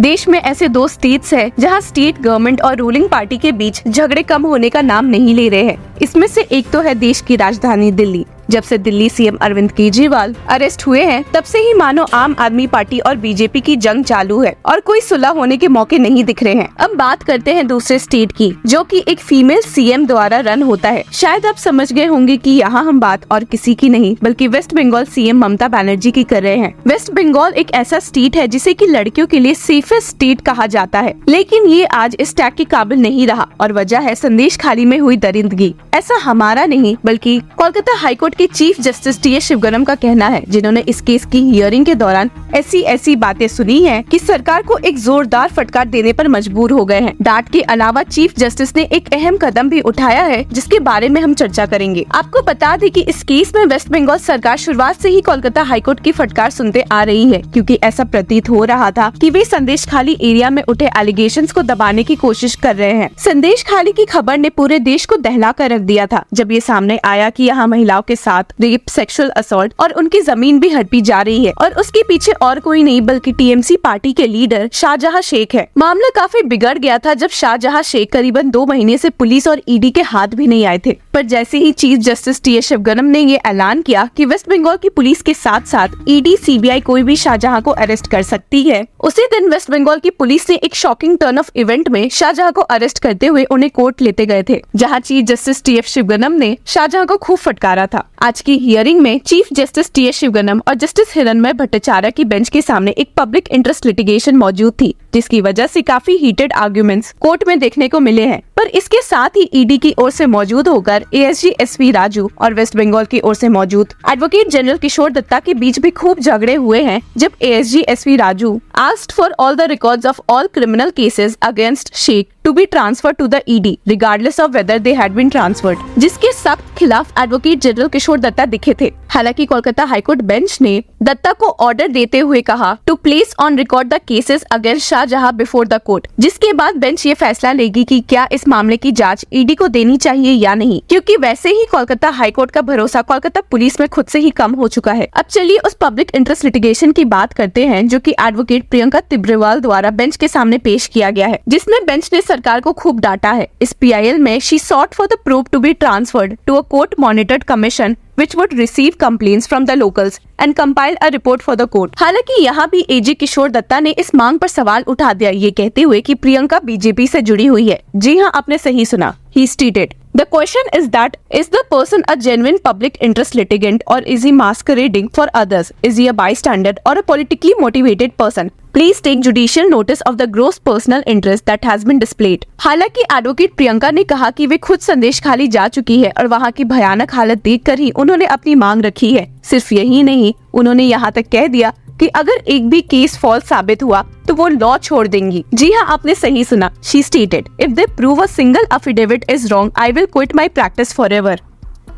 देश में ऐसे 2 स्टेट्स हैं जहां स्टेट गवर्नमेंट और रूलिंग पार्टी के बीच झगड़े कम होने का नाम नहीं ले रहे हैं। इसमें से एक तो है देश की राजधानी दिल्ली। जब से दिल्ली सीएम अरविंद केजरीवाल अरेस्ट हुए हैं, तब से ही मानो आम आदमी पार्टी और बीजेपी की जंग चालू है और कोई सुलह होने के मौके नहीं दिख रहे हैं। अब बात करते हैं दूसरे स्टेट की, जो कि एक फीमेल सीएम द्वारा रन होता है। शायद आप समझ गए होंगे कि यहाँ हम बात और किसी की नहीं बल्कि वेस्ट बंगाल सीएम ममता बनर्जी की कर रहे हैं। वेस्ट बंगाल एक ऐसा स्टेट है जिसे कि लड़कियों के लिए सेफेस्ट स्टेट कहा जाता है, लेकिन ये आज इस टैग के काबिल नहीं रहा और वजह है संदेश खाली में हुई दरिंदगी। ऐसा हमारा नहीं बल्कि कोलकाता हाईकोर्ट के चीफ जस्टिस टी एस शिवगनम का कहना है, जिन्होंने इस केस की हियरिंग के दौरान ऐसी बातें सुनी हैं कि सरकार को एक जोरदार फटकार देने पर मजबूर हो गए हैं। डांट के अलावा चीफ जस्टिस ने एक अहम कदम भी उठाया है, जिसके बारे में हम चर्चा करेंगे। आपको बता दें कि इस केस में वेस्ट बंगाल सरकार शुरुआत से ही कोलकाता हाईकोर्ट की फटकार सुनते आ रही है, क्योंकि ऐसा प्रतीत हो रहा था कि वे संदेश खाली एरिया में उठे एलिगेशंस को दबाने की कोशिश कर रहे हैं। संदेश खाली की खबर ने पूरे देश को दहला कर रख दिया था, जब ये सामने आया कि यहाँ महिलाओं के साथ रेप, सेक्सुअल असॉल्ट और उनकी जमीन भी हड़पी जा रही है और उसके पीछे और कोई नहीं बल्कि टीएमसी पार्टी के लीडर शाहजहां शेख है। मामला काफी बिगड़ गया था जब शाहजहां शेख करीबन 2 महीने से पुलिस और ईडी के हाथ भी नहीं आए थे। पर जैसे ही chief justice T S Sivagnanam ने ये ऐलान किया कि वेस्ट बंगाल की पुलिस के साथ साथ ईडी, सीबीआई कोई भी शाहजहां को अरेस्ट कर सकती है, उसी दिन वेस्ट बंगाल की पुलिस ने एक शॉकिंग टर्न ऑफ इवेंट में शाहजहां को अरेस्ट करते हुए उन्हें कोर्ट लेते गए थे, जहाँ chief justice T S Sivagnanam ने शाहजहां को खूब फटकारा था। आज की हियरिंग में चीफ जस्टिस टी एस शिवगनम और जस्टिस हिरण्मय भट्टाचार्य की बेंच के सामने एक पब्लिक इंटरेस्ट लिटिगेशन मौजूद थी, जिसकी वजह से काफी हीटेड आर्ग्यूमेंट्स कोर्ट में देखने को मिले हैं। पर इसके साथ ही ईडी की ओर से मौजूद होकर एएसजी एसवी राजू और वेस्ट बंगाल की ओर से मौजूद एडवोकेट जनरल किशोर दत्ता के बीच भी खूब झगड़े हुए हैं, जब ASG SV Raju asked for all the records of all criminal cases against Sheikh to be transferred to the ED regardless of whether they had been transferred, जिसके सख्त खिलाफ एडवोकेट जनरल किशोर दत्ता दिखे थे। हालांकि कोलकाता हाईकोर्ट बेंच ने दत्ता को ऑर्डर देते हुए कहा to place on record the cases against Shahjahan before the court, जिसके बाद बेंच ये फैसला लेगी कि क्या इस मामले की जांच ईडी को देनी चाहिए या नहीं, क्योंकि वैसे ही कोलकाता हाईकोर्ट का भरोसा कोलकाता पुलिस में खुद से ही कम हो चुका है। अब चलिए उस पब्लिक इंटरेस्ट लिटिगेशन की बात करते हैं, जो कि एडवोकेट प्रियंका तिब्रेवाल द्वारा बेंच के सामने पेश किया गया है, जिसमें बेंच ने सरकार को खूब डांटा है। इस पीआईएल में she sought for the proof to be transferred to a court monitored commission which would receive complaints from the locals and compile a report for the court। हालांकि यहाँ भी एजी किशोर दत्ता ने इस मांग पर सवाल उठा दिया, ये कहते हुए कि प्रियंका बीजेपी से जुड़ी हुई है। जी हाँ, आपने सही सुना। He stated, the question is that is the person a genuine public interest litigant or is he masquerading for others? Is he a bystander or a politically motivated person? Please take judicial notice of the gross personal interest that has been displayed। हालांकि advocate Priyanka ने कहा कि वे खुद संदेश खाली जा चुकी है और वहाँ की भयानक हालत देखकर ही उन्होंने अपनी मांग रखी है। सिर्फ यही नहीं, उन्होंने यहाँ तक कह दिया कि अगर एक भी केस फॉल्स साबित हुआ तो वो लॉ छोड़ देंगी। जी हाँ, आपने सही सुना। She stated, if they prove a single affidavit is wrong, I will quit my practice forever।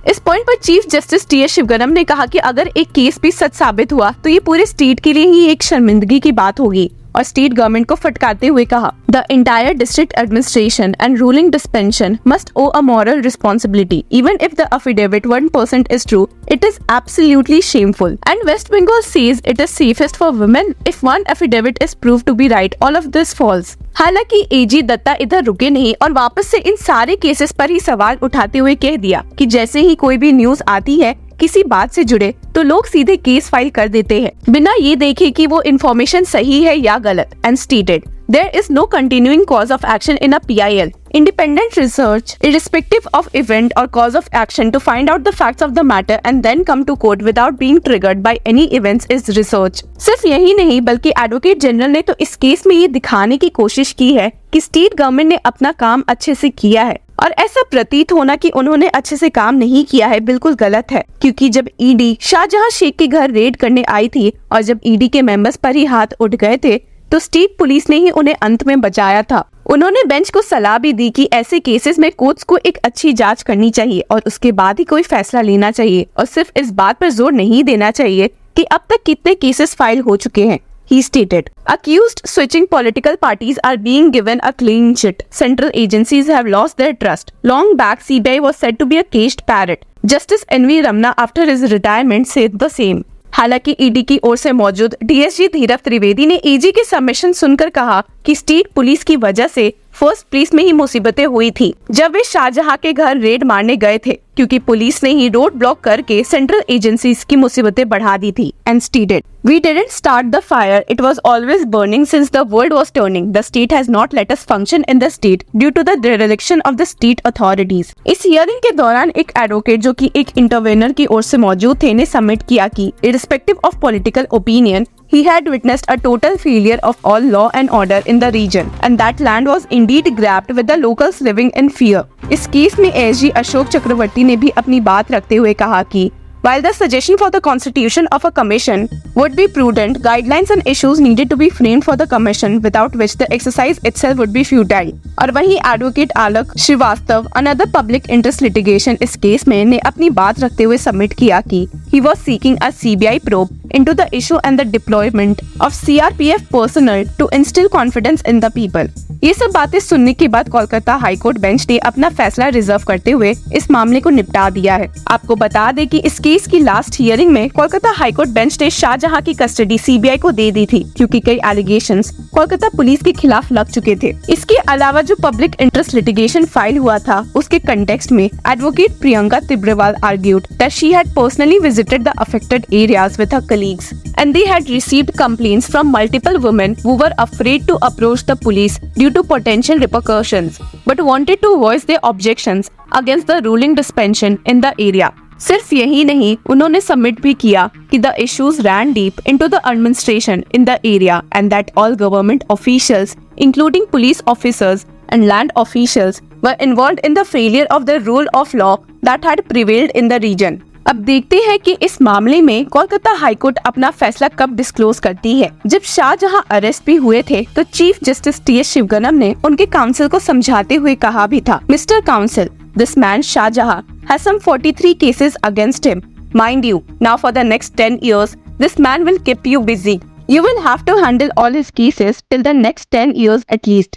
इस पॉइंट पर chief justice T S Sivagnanam ने कहा कि अगर एक केस भी सच साबित हुआ तो ये पूरे स्टेट के लिए ही एक शर्मिंदगी की बात होगी, और स्टेट गवर्नमेंट को फटकारते हुए कहा the entire district administration and ruling dispensation must owe a moral responsibility even if the affidavit 1% is true, it is absolutely shameful and West Bengal says it is safest for women if one affidavit is prove to be right, all of this falls. हालांकि AG Dutta इधर रुके नहीं और वापस से इन सारे cases पर ही सवाल उठाते हुए कह दिया कि जैसे ही कोई भी न्यूज आती है किसी बात से जुड़े तो लोग सीधे केस फाइल कर देते हैं बिना ये देखे कि वो इन्फॉर्मेशन सही है या गलत। And stated there is no continuing cause of action in a PIL. Independent research, irrespective of event or cause of action, to find out the facts of the matter and then come to court without being triggered by any events is research। सिर्फ यही नहीं बल्कि advocate general ने तो इस case में ये दिखाने की कोशिश की है कि स्टेट गवर्नमेंट ने अपना काम अच्छे से किया है, और ऐसा प्रतीत होना कि उन्होंने अच्छे से काम नहीं किया है बिल्कुल गलत है, क्योंकि जब ईडी शाहजहां शेख के घर रेड करने आई थी और जब ईडी के मेंबर्स पर ही हाथ उठ गए थे तो स्टेट पुलिस ने ही उन्हें अंत में बचाया था। उन्होंने बेंच को सलाह भी दी कि ऐसे केसेस में कोर्ट्स को एक अच्छी जांच करनी चाहिए और उसके बाद ही कोई फैसला लेना चाहिए, और सिर्फ इस बात पर जोर नहीं देना चाहिए कि अब तक कितने केसेस फाइल हो चुके हैं। He stated, accused switching political parties are being given a clean sheet. Central agencies have lost their trust. Long back, CBI was said to be a caged parrot. Justice N.V. Ramana, after his retirement, said the same. हालांकि ED की ओर से मौजूद DSG धीरव Trivedi ने easy की submission सुनकर कहा कि state police की वजह से फर्स्ट प्लेस में ही मुसीबतें हुई थी जब वे शाहजहां के घर रेड मारने गए थे, क्योंकि पुलिस ने ही रोड ब्लॉक करके सेंट्रल एजेंसीज की मुसीबतें बढ़ा दी थी। And stated, "We didn't start the fire. It was always burning since the world was turning. The state has not let us function in the state due to the dereliction of the state authorities." इस hearing के दौरान एक advocate जो कि एक intervener की ओर से मौजूद थे ने सबमिट किया कि irrespective of political opinion, he had witnessed a total failure of all law and order in the region, and that land was indeed grabbed with the locals living in fear. इस case में SG Ashok चक्रवर्ती ने भी अपनी बात रखते हुए कहा कि while the suggestion for the constitution of a commission would be prudent, guidelines and issues needed to be framed for the commission, without which the exercise itself would be futile. और वहीं advocate Alok Shrivastava, another public interest litigation इस case में, ने अपनी बात रखते हुए submit किया कि he was seeking a CBI probe into the issue and the deployment of CRPF personnel to instill confidence in the people. ये सब बातें सुनने के बाद कोलकाता हाईकोर्ट बेंच ने अपना फैसला रिजर्व करते हुए इस मामले को निपटा दिया है। आपको बता दें कि इस केस की लास्ट हियरिंग में कोलकाता हाईकोर्ट बेंच ने शाहजहां की कस्टडी सीबीआई को दे दी थी, क्योंकि कई एलिगेशंस कोलकाता पुलिस के खिलाफ लग चुके थे। इसके अलावा जो पब्लिक इंटरेस्ट लिटिगेशन फाइल हुआ था, उसके कंटेक्स्ट में advocate Priyanka Tibrewal argued that she had personally visited the affected areas with her colleagues and they had received complaints from multiple women who were afraid to approach the police due to potential repercussions, but wanted to voice their objections against the ruling dispensation in the area. सिर्फ यही नहीं, उन्होंने submit भी किया कि the issues ran deep into the administration in the area and that all government officials, including police officers and land officials, were involved in the failure of the rule of law that had prevailed in the region. अब देखते हैं कि इस मामले में Kolkata high court अपना फैसला कब डिस्क्लोज करती है। जब शाहजहां अरेस्ट भी हुए थे तो chief justice T S Sivagnanam ने उनके काउंसिल को समझाते हुए कहा भी था, mister counsel, this man Shahjahan has some 43 cases against him. Mind you, now for the next 10 years, this man will keep you busy. You will have to handle all his cases till the next 10 years at least.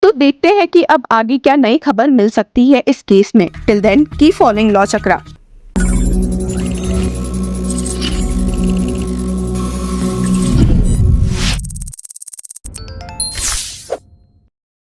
तो देखते हैं कि अब आगे क्या नई खबर मिल सकती है इस केस में। Till then keep following law चक्रा।